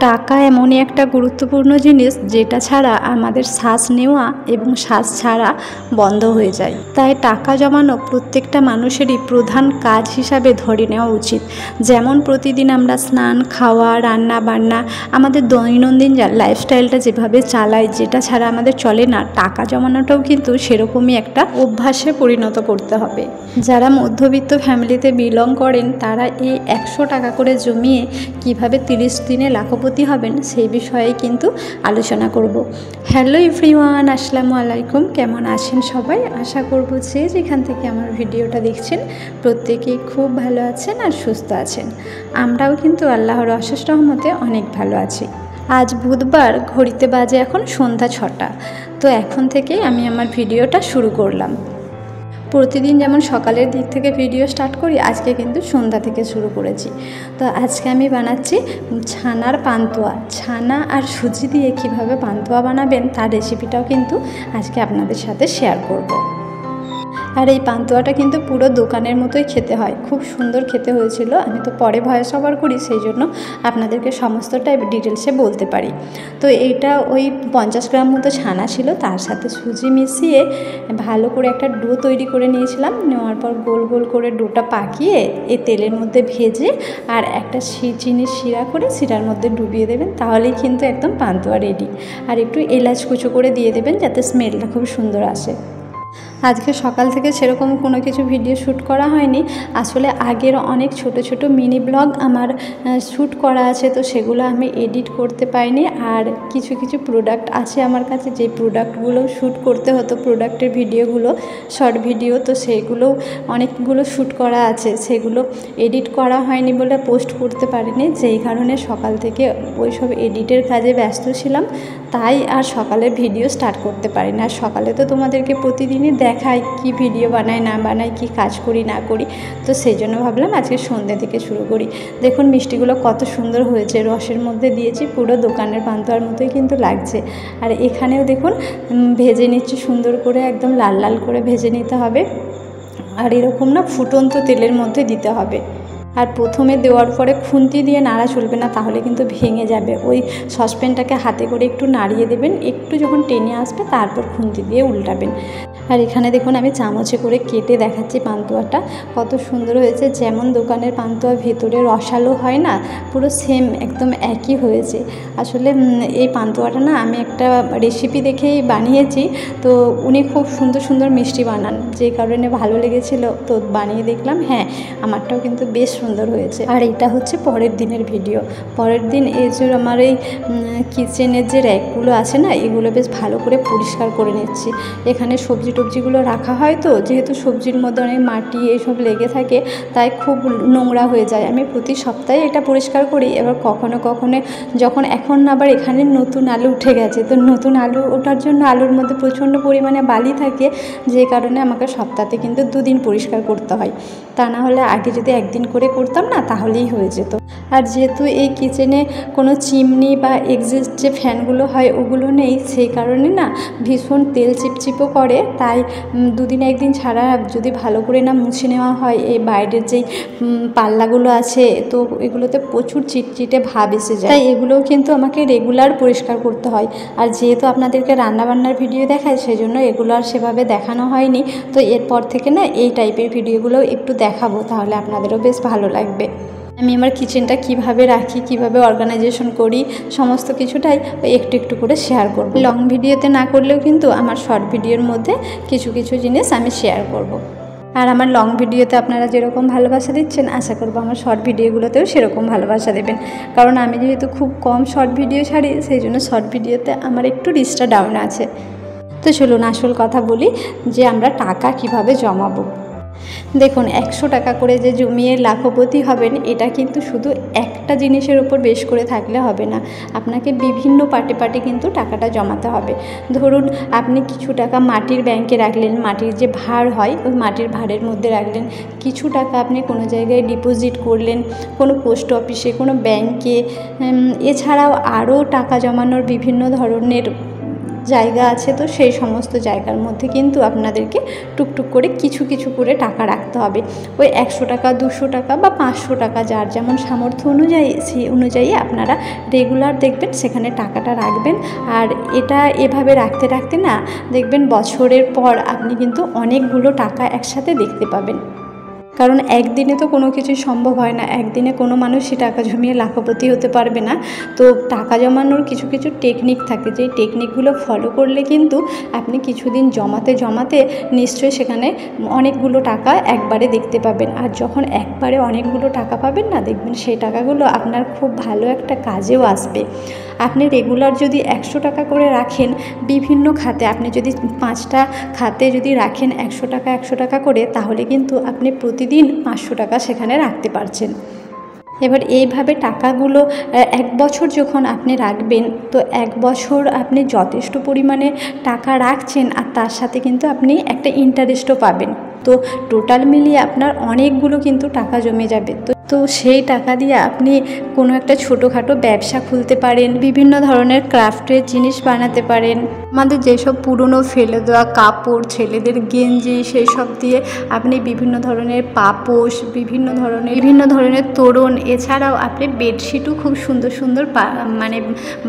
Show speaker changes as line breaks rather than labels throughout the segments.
টাকা এমনই একটা গুরুত্বপূর্ণ জিনিস যেটা ছাড়া আমাদের শ্বাস নেওয়া এবং শ্বাস ছাড়া বন্ধ হয়ে যায়। তাই টাকা জমানো প্রত্যেকটা মানুষেরই প্রধান কাজ হিসাবে ধরে নেওয়া উচিত। যেমন প্রতিদিন আমরা স্নান, খাওয়া, রান্না বান্না, আমাদের দৈনন্দিন লাইফস্টাইলটা যেভাবে চালাই, যেটা ছাড়া আমাদের চলে না, টাকা জমানোটাও কিন্তু সেরকমই একটা অভ্যাসে পরিণত করতে হবে। যারা মধ্যবিত্ত ফ্যামিলিতে বিলং করেন তারা এই 100 টাকা করে জমিয়ে কিভাবে 30 দিনে লাখপতি হবেন সেই বিষয়ে কিন্তু আলোচনা করব। হ্যালো এভরিওয়ান, আসসালামু আলাইকুম। কেমন আছেন সবাই? আশা করব যে যেখান থেকে আমার ভিডিওটা দেখছেন প্রত্যেকেই খুব ভালো আছেন আর সুস্থ আছেন। আমরাও কিন্তু আল্লাহর অশেষ রহমতে অনেক ভালো আছি। আজ বুধবার, ঘড়িতে বাজে এখন সন্ধ্যা 6টা। তো এখন থেকেই আমি আমার ভিডিওটা শুরু করলাম। প্রতিদিন যেমন সকালের দিক থেকে ভিডিও স্টার্ট করি, আজকে কিন্তু সন্ধ্যা থেকে শুরু করেছি। তো আজকে আমি বানাচ্ছি ছানার পান্তুয়া। ছানা আর সুজি দিয়ে কিভাবে পান্তুয়া বানাবেন তার রেসিপিটাও কিন্তু আজকে আপনাদের সাথে শেয়ার করব। আর এই পান্তুয়াটা কিন্তু পুরো দোকানের মতোই খেতে হয়, খুব সুন্দর খেতে হয়েছিল। আমি তো পরে ভয়েস ওভার করি, সেই জন্য আপনাদেরকে সমস্তটা ডিটেলসে বলতে পারি। তো এইটা ওই 50 গ্রাম মতো ছানা ছিল, তার সাথে সুজি মিশিয়ে ভালো করে একটা ডো তৈরি করে নিয়েছিলাম। নেওয়ার পর গোল গোল করে ডোটা পাকিয়ে এই তেলের মধ্যে ভেজে আর একটা চিনির শিরা করে শিরার মধ্যে ডুবিয়ে দেবেন, তাহলেই কিন্তু একদম পান্তুয়া রেডি। আর একটু এলাচ কুচো করে দিয়ে দেবেন যাতে স্মেলটা খুব সুন্দর আসে। আজকে সকাল থেকে সেরকম কোনো কিছু ভিডিও শ্যুট করা হয়নি। আসলে আগের অনেক ছোট ছোট মিনি ব্লগ আমার শ্যুট করা আছে, তো সেগুলো আমি এডিট করতে পারিনি। আর কিছু কিছু প্রোডাক্ট আছে আমার কাছে, যে প্রোডাক্টগুলো শ্যুট করতে হতো, প্রোডাক্টের ভিডিওগুলো, শর্ট ভিডিও, তো সেইগুলোও অনেকগুলো শ্যুট করা আছে, সেগুলো এডিট করা হয়নি বলে পোস্ট করতে পারিনি। যেই কারণে সকাল থেকে ওই সব এডিটের কাজে ব্যস্ত ছিলাম, তাই আর সকালে ভিডিও স্টার্ট করতে পারি না। আর সকালে তো তোমাদেরকে প্রতিদিনই দেখাই কি ভিডিও বানাই না বানাই, কি কাজ করি না করি, তো সেই জন্য ভাবলাম আজকে সন্ধ্যে থেকে শুরু করি। দেখুন মিষ্টিগুলো কত সুন্দর হয়েছে, রসের মধ্যে দিয়েছি, পুরো দোকানের পান্তুয়ার মতোই কিন্তু লাগছে। আর এখানেও দেখুন ভেজে নিচ্ছি সুন্দর করে, একদম লাল লাল করে ভেজে নিতে হবে। আর এরকম না ফুটন্ত তেলের মধ্যে দিতে হবে। আর প্রথমে দেওয়ার পরে খুন্তি দিয়ে নাড়া চলবে না, তাহলে কিন্তু ভেঙে যাবে। ওই সসপ্যানটাকে হাতে করে একটু নাড়িয়ে দেবেন, একটু যখন টেনে আসবে তারপর খুন্তি দিয়ে উল্টাবেন। আর এখানে দেখুন আমি চামচে করে কেটে দেখাচ্ছি পান্তুয়াটা কত সুন্দর হয়েছে। যেমন দোকানের পান্তুয়া ভেতরে রসালো হয় না, পুরো সেম একদম একই হয়েছে। আসলে এই পান্তুয়াটা না আমি একটা রেসিপি দেখেই বানিয়েছি, তো উনি খুব সুন্দর সুন্দর মিষ্টি বানান, যে কারণে ভালো লেগেছিল, তো বানিয়ে দেখলাম। হ্যাঁ, আমারটাও কিন্তু বেশ সুন্দর হয়েছে। আর এটা হচ্ছে পরের দিনের ভিডিও। পরের দিন এই যে আমার এই কিচেনের যে র্যাকগুলো আছে না, এগুলো বেশ ভালো করে পরিষ্কার করে নিচ্ছি। এখানে সবজি টবজিগুলো রাখা হয়, তো যেহেতু সবজির মধ্যে অনেক মাটি এইসব লেগে থাকে, তাই খুব নোংরা হয়ে যায়। আমি প্রতি সপ্তাহে এটা পরিষ্কার করি। এবার কখনো কখনো যখন এখন আবার এখানে নতুন আলু উঠে গেছে, তো নতুন আলু ওঠার জন্য আলুর মধ্যে প্রচণ্ড পরিমাণে বালি থাকে, যে কারণে আমাকে সপ্তাহে কিন্তু 2 দিন পরিষ্কার করতে হয়। তা না হলে আগে যদি একদিন করে করতাম না, তাহলেই হয়ে যেত। আর যেহেতু এই কিচেনে কোনো চিমনি বা এক্সস্ট যে ফ্যানগুলো হয় ওগুলো নেই, সেই কারণে না ভীষণ তেল চিপচিপও করে। তাই 2 দিন 1 দিন ছাড়া যদি ভালো করে না মুছে নেওয়া হয়, এই বাইরের যেই পাল্লাগুলো আছে, তো এগুলোতে প্রচুর চিটচিটে ভাব এসে যায়। তাই এগুলোও কিন্তু আমাকে রেগুলার পরিষ্কার করতে হয়। আর যেহেতু আপনাদেরকে রান্নাবান্নার ভিডিও দেখায়, সেই জন্য এগুলো আর সেভাবে দেখানো হয়নি। তো এরপর থেকে না এই টাইপের ভিডিওগুলোও একটু দেখাবো, তাহলে আপনাদেরও বেশ ভালো লাগবে। আমি আমার কিচেনটা কিভাবে রাখি, কিভাবে অর্গানাইজেশন করি, সমস্ত কিছুটাই একটু একটু করে শেয়ার করব। লং ভিডিওতে না করলেও কিন্তু আমার শর্ট ভিডিওর মধ্যে কিছু কিছু জিনিস আমি শেয়ার করব। আর আমার লং ভিডিওতে আপনারা যেরকম ভালোবাসা দিচ্ছেন, আশা করব আমার শর্ট ভিডিওগুলোতেও সেরকম ভালোবাসা দেবেন। কারণ আমি যেহেতু খুব কম শর্ট ভিডিও ছাড়ি, সেই জন্য শর্ট ভিডিওতে আমার একটু রিচটা ডাউন আছে। তো চলুন আসল কথা বলি, যে আমরা টাকা কিভাবে জমাবো। দেখুন 100 টাকা করে যে জমিয়ে লাখপতি হবেন, এটা কিন্তু শুধু একটা জিনিসের উপর বেশ করে থাকলে হবে না। আপনাকে বিভিন্ন পার্টে পার্টে কিন্তু টাকাটা জমাতে হবে। ধরুন আপনি কিছু টাকা মাটির ব্যাংকে রাখলেন, মাটির যে ভাড় হয় ওই মাটির ভাড়ের মধ্যে রাখলেন। কিছু টাকা আপনি কোনো জায়গায় ডিপোজিট করলেন, কোনো পোস্ট অফিসে, কোনো ব্যাংকে। এছাড়াও আরও টাকা জমানোর বিভিন্ন ধরনের জায়গা আছে, তো সেই সমস্ত জায়গার মধ্যে কিন্তু আপনাদেরকে টুকটুক করে কিছু কিছু করে টাকা রাখতে হবে। ওই 100 টাকা, 200 টাকা বা 500 টাকা যার যেমন সামর্থ্য অনুযায়ী সেই অনুযায়ী আপনারা রেগুলার দেখবেন সেখানে টাকাটা রাখবেন। আর এটা এভাবে রাখতে রাখতে না দেখবেন বছরের পর আপনি কিন্তু অনেকগুলো টাকা একসাথে দেখতে পাবেন। কারণ একদিনে তো কোনো কিছুই সম্ভব হয় না, একদিনে কোনো মানুষই টাকা জমিয়ে লাখপতি হতে পারবে না। তো টাকা জমানোর কিছু কিছু টেকনিক থাকে, যে টেকনিকগুলো ফলো করলে কিন্তু আপনি কিছুদিন জমাতে জমাতে নিশ্চয়ই সেখানে অনেকগুলো টাকা একবারে দেখতে পাবেন। আর যখন একবারে অনেকগুলো টাকা পাবেন না, দেখবেন সেই টাকাগুলো আপনার খুব ভালো একটা কাজেও আসবে। আপনি রেগুলার যদি 100 টাকা করে রাখেন বিভিন্ন খাতে, আপনি যদি 5টা খাতে যদি রাখেন 100 টাকা 100 টাকা করে, তাহলে কিন্তু আপনি প্রতিদিন 500 টাকা সেখানে রাখতে পারছেন। এবার এইভাবে টাকাগুলো 1 বছর যখন আপনি রাখবেন, তো 1 বছর আপনি যথেষ্ট পরিমাণে টাকা রাখছেন, আর তার সাথে কিন্তু আপনি একটা ইন্টারেস্টও পাবেন। তো টোটাল মিলিয়ে আপনার অনেকগুলো কিন্তু টাকা জমে যাবে। তো সেই টাকা দিয়ে আপনি কোনো একটা ছোটোখাটো ব্যবসা খুলতে পারেন, বিভিন্ন ধরনের ক্রাফটের জিনিস বানাতে পারেন। আমাদের যেসব পুরনো ফেলে দেওয়া কাপড়, ছেলেদের গেঞ্জি, সেই সব দিয়ে আপনি বিভিন্ন ধরনের পাপোশ, বিভিন্ন ধরনের তোড়ন, এছাড়াও আপনি বেডশিটও খুব সুন্দর সুন্দর মানে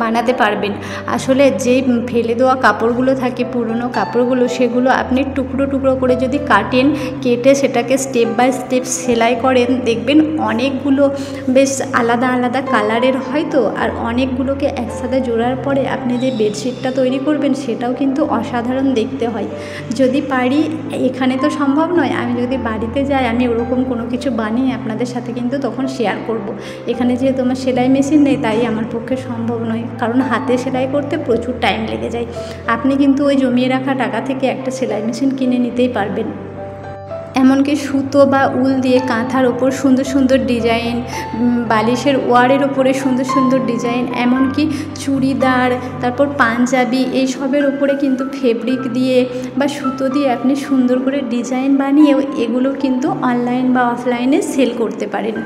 বানাতে পারবেন। আসলে যে ফেলে দেওয়া কাপড়গুলো থাকে, পুরনো কাপড়গুলো, সেগুলো আপনি টুকরো টুকরো করে যদি কেটে সেটাকে স্টেপ বাই স্টেপ সেলাই করেন, দেখবেন অনেকগুলো বেশ আলাদা আলাদা কালারের হয়। তো আর অনেকগুলোকে একসাথে জোড়ার পরে আপনি যে বেডশিটটা তৈরি করবেন সেটাও কিন্তু অসাধারণ দেখতে হয়। যদি পারি, এখানে তো সম্ভব নয়, আমি যদি বাড়িতে যাই আমি ওরকম কোনো কিছু বানিয়ে আপনাদের সাথে কিন্তু তখন শেয়ার করব। এখানে যেহেতু আমার সেলাই মেশিন নেই, তাই আমার পক্ষে সম্ভব নয়, কারণ হাতে সেলাই করতে প্রচুর টাইম লেগে যায়। আপনি কিন্তু ওই জমিয়ে রাখা টাকা থেকে একটা সেলাই মেশিন কিনে নিতেই পারবেন। এমনকি সুতো বা উল দিয়ে কাঁথার ওপর সুন্দর সুন্দর ডিজাইন, বালিশের ওয়ারের ওপরে সুন্দর সুন্দর ডিজাইন, এমনকি চুড়িদার, তারপর পাঞ্জাবি, এইসবের ওপরে কিন্তু ফেব্রিক দিয়ে বা সুতো দিয়ে আপনি সুন্দর করে ডিজাইন বানিয়েও এগুলো কিন্তু অনলাইন বা অফলাইনে সেল করতে পারেন।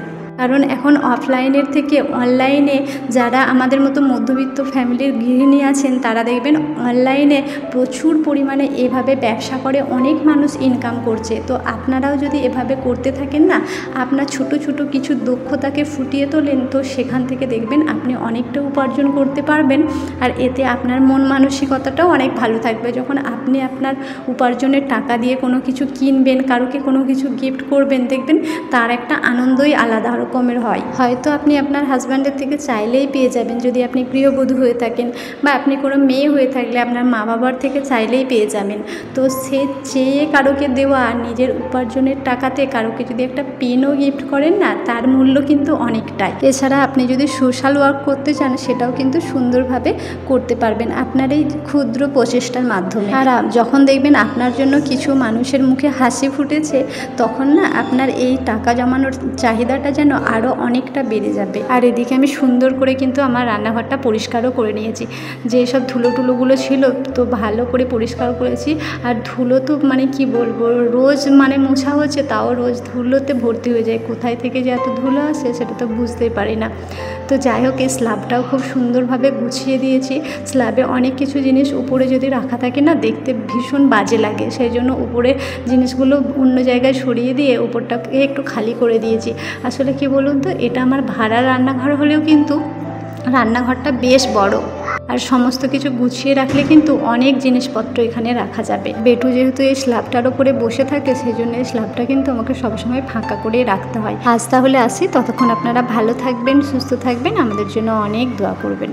কারণ এখন অফলাইনের থেকে অনলাইনে যারা আমাদের মতো মধ্যবিত্ত ফ্যামিলির গৃহিণী আছেন, তারা দেখবেন অনলাইনে প্রচুর পরিমাণে এভাবে ব্যবসা করে অনেক মানুষ ইনকাম করছে। তো আপনারাও যদি এভাবে করতে থাকেন না, আপনার ছোট ছোট কিছু দক্ষতাকে ফুটিয়ে তোলেন, তো সেখান থেকে দেখবেন আপনি অনেকটা উপার্জন করতে পারবেন। আর এতে আপনার মন মানসিকতাটাও অনেক ভালো থাকবে। যখন আপনি আপনার উপার্জনের টাকা দিয়ে কোনো কিছু কিনবেন, কারোকে কোনো কিছু গিফট করবেন, দেখবেন তার একটা আনন্দই আলাদা রকমের হয়। হয়তো আপনি আপনার হাজব্যান্ডের থেকে চাইলেই পেয়ে যাবেন যদি আপনি গৃহবধূ হয়ে থাকেন, বা আপনি কোনো মেয়ে হয়ে থাকলে আপনার মা বাবার থেকে চাইলেই পেয়ে যাবেন। তো সে চেয়ে কারোকে দেওয়া আর নিজের উপার্জনের টাকাতে কারোকে যদি একটা পেনও গিফট করেন না, তার মূল্য কিন্তু অনেকটাই। এছাড়া আপনি যদি সোশ্যাল ওয়ার্ক করতে চান, সেটাও কিন্তু সুন্দরভাবে করতে পারবেন আপনার এই ক্ষুদ্র প্রচেষ্টার মাধ্যমে। আর যখন দেখবেন আপনার জন্য কিছু মানুষের মুখে হাসি ফুটেছে, তখন না আপনার এই টাকা জমানোর চাহিদাটা যেন আরও অনেকটা বেড়ে যাবে। আর এদিকে আমি সুন্দর করে কিন্তু আমার রান্নাঘরটা পরিষ্কারও করে নিয়েছি। যেসব ধুলোগুলো ছিল, তো ভালো করে পরিষ্কার করেছি। আর ধুলো তো মানে কি বলবো, রোজ মানে মোছা হচ্ছে, তাও রোজ ধুলোতে ভর্তি হয়ে যায়। কোথায় থেকে যে এত ধুলো আসে সেটা তো বুঝতেই পারি না। তো যাই হোক, এই স্ল্যাবটাও খুব সুন্দরভাবে গুছিয়ে দিয়েছি। স্ল্যাবে অনেক কিছু জিনিস উপরে যদি রাখা থাকে না, দেখতে ভীষণ বাজে লাগে, সেই জন্য উপরে জিনিসগুলো অন্য জায়গায় সরিয়ে দিয়ে উপরটাকে একটু খালি করে দিয়েছি। আসলে কি বলুন তো, এটা আমার ভাড়ার রান্নাঘর হলেও কিন্তু রান্নাঘরটা বেশ বড়, আর সমস্ত কিছু গুছিয়ে রাখলে কিন্তু অনেক জিনিসপত্র এখানে রাখা যাবে। বেটু যেহেতু এই স্ল্যাবটার ওপরে বসে থাকে, সেই জন্য এই স্ল্যাবটা কিন্তু আমাকে সবসময় ফাঁকা করে রাখতে হয়। আজ তাহলে আসি, ততক্ষণ আপনারা ভালো থাকবেন, সুস্থ থাকবেন, আমাদের জন্য অনেক দোয়া করবেন।